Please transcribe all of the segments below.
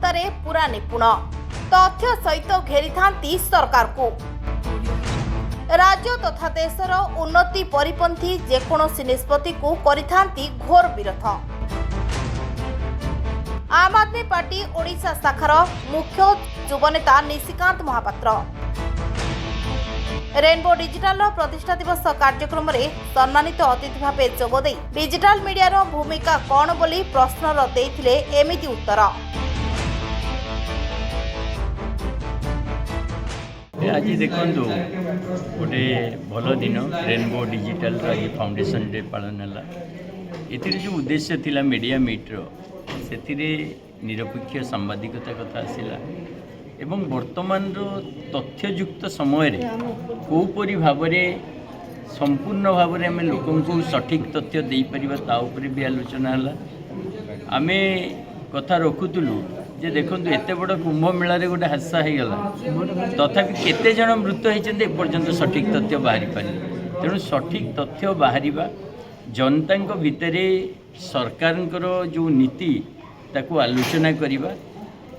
तरिकारे पूरा निपुण तथ्य सहित घेरी थांती सरकार को राज्य तथा देशर उन्नति परिपंथी जेकोसी निष्पत्ति को करिथांती घोर विरोध। आम आदमी पार्टी ओडिशा शाखार मुख्य युवनेता निशिकांत महापात्र रेनबो डिजिटल प्रतिष्ठा दिवस कार्यक्रम में सम्मानित अतिथि भाव जोगदे डिजिटल मीडिया भूमिका कौन बोली प्रश्नर देइथिले एमिति उत्तर। आज देखु गोटे भल दिन रेनबो डिजिटल फाउंडेशन डे पालन है। जो उद्देश्य थिला मीडिया मीट्र से निरपेक्ष सांबादिकता कथा आसला एवं वर्तमान तथ्ययुक्त समय कोपरी भाव संपूर्ण भाव आम लोक सठिक तथ्य दे पार भी आलोचना है। आम कथा रखुलु जे देखु एत बड़ कुंभ मेला गोटे हादसा हो गला तथापि केते जन मृत होती एपर्यंत सठिक तथ्य बाहरी पारे। तेणु सठिक तथ्य बाहर जनता भितर सरकार जो नीति ताकू आलोचना करवा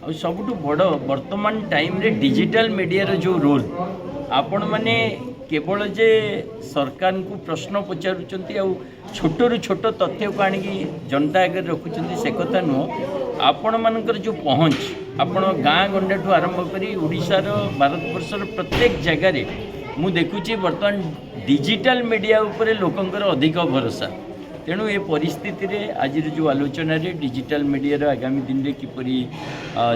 और सबुठ बड़ वर्तमान टाइम रे डिजिटल मीडिया जो रोल आपण माने केवल जे सरकार को प्रश्न पचारुचंती आ छोटरू छोट तथ्य को आनी जनता आगे रखुचंती से कथा नुह। आपण मानकर जो पहुँच आपण गाँ गंडा ठू आरंभ करी ओडिशार भारतवर्षर प्रत्येक जगार मु देखुची वर्तमान डिजिटल मीडिया उपरे लोकंकर अधिक भरोसा। तेणु ये परिस्थिति रे आज जो आलोचना रे डिजिटल मीडिया आगामी दिन में किपरि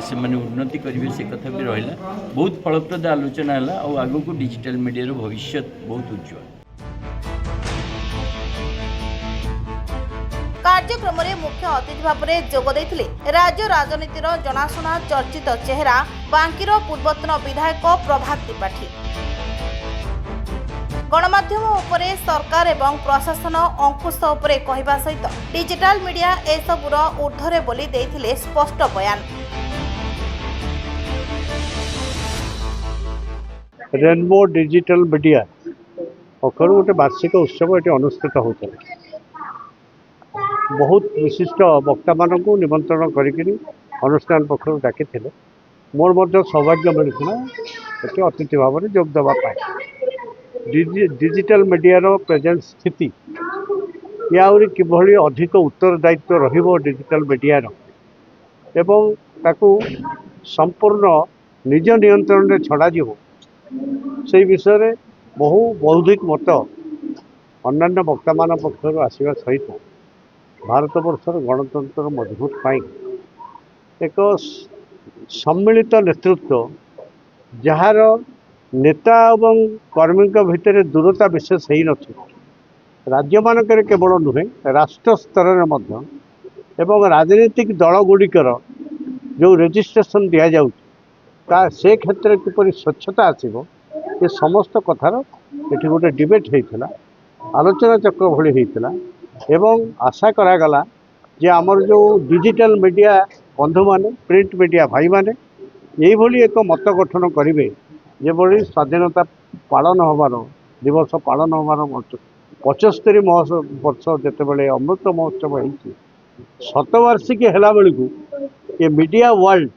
से माने उन्नति करेंगे से कथा भी रहा। बहुत फलप्रद आलोचना है और आगो को डिजिटल मीडिया भविष्य बहुत उज्जवल। कार्यक्रम में मुख्य अतिथि भाव में जोगदे राज्य राजनीतिर जनाशुना चर्चित चेहरा बांकीर पूर्वतन विधायक प्रभात त्रिपाठी। गणमाध्यम उपरे सरकार एवं प्रशासन अंकुश उपरे कहवा सहित डिजिटल मीडिया एसबुर ऊर्ध्वरे बोली देइथिले स्पष्ट बयान। रेनबो डिजिटल मीडिया गोटे वार्षिक उत्सव ये अनुष्ठित होता है। बहुत विशिष्ट वक्ता मान निमंत्रण करी अनुष्ठान पक्ष डाकी मोर सौभाग्य मिलता ये अतिथि भाव में जोग देवाई। डिजिटल मीडिया प्रेजेंट स्थिति या किभली अधिक उत्तरदायित्व रहिबो डिजिटल मीडिया एवं ताकू संपूर्ण निज नियंत्रण में छड़ा जीवो से विषय में बहु बौद्धिक मत अन्य वक्ता मान पक्ष आसवा सहित भारतवर्षर गणतंत्र मजबूत पाई एक सम्मिलित नेतृत्व जार नेता और कर्मी भितर दूरता विशेष हो न राज्य मानक केवल नुहे राष्ट्र स्तर में राजनीतिक दल गुड़िकर जो रजिस्ट्रेशन दि जाऊँ से क्षेत्र में किपर स्वच्छता आसो ये समस्त कथार ये गोटे डिबेट होता आलोचना चक्र भली होता एवं आशा करागला जे आमर जो डिजिटल मीडिया बंधु माने प्रिंट मीडिया भाई माने यही एक मत गठन करेंगे जेभली स्वाधीनता पालन हमार दिवस पालन हमार 75 वर्ष जितेबाला अमृत महोत्सव होती शतवार्षिकी है बेलू ये मीडिया वर्ल्ड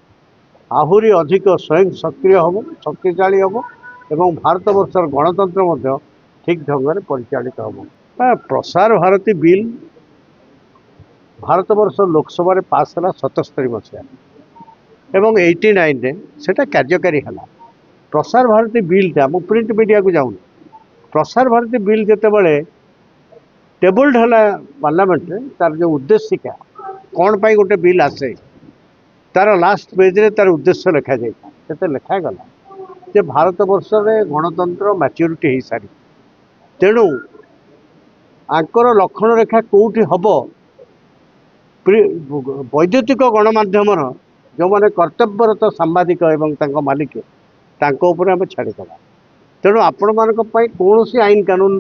आहरी अधिक स्वयं सक्रिय हम शक्तिशाली हम एवं भारतवर्षर गणतंत्र ठीक ढंग से परिचालित हम। प्रसार भारती बिल भारतवर्ष लोकसभा पास है 77 मसीहा एवं 89 रे सेटा कार्यकारी है। प्रसार भारती बिलटा मु प्रिंट मीडिया को जाऊँ प्रसार भारती बिल जितेबाला टेबल्ड है पार्लियामेंट तार जो उद्देशिका कौन पाई गोटे बिल आसे तार लास्ट पेज रे तार उद्देश्य लिखा जाए लिखागला जे भारतवर्ष में गणतंत्र मैच्योरिटी हो सारी तेणु आंकर लक्षण रेखा कौटी हम वैद्युतिक गणमाध्यम जो मैंने कर्तव्यरत सांबादिक एवं मालिक आम छाड़ीदा। तेणु आपण मान कौन आईन कानून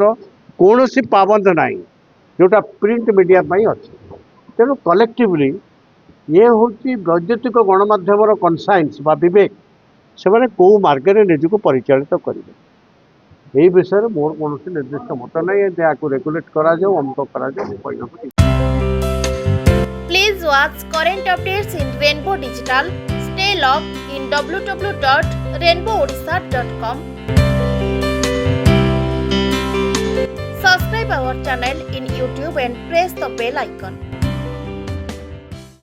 कौन पाबंद ना जोटा प्रिंट मीडिया अच्छी। तेणु कलेक्टिवली ये हूँ वैद्युतिक गणमाध्यम कनसाइंस बा विवेक से मैंने कौ मार्ग निजक परिचालित करेंगे यही विषय में मोर कौन निर्दिष्ट मत ना रेगुलेट करा अमुक करा please watch current updates in rainbow digital log in www.rainbowodisha.com. Subscribe our channel in YouTube and press the bell icon.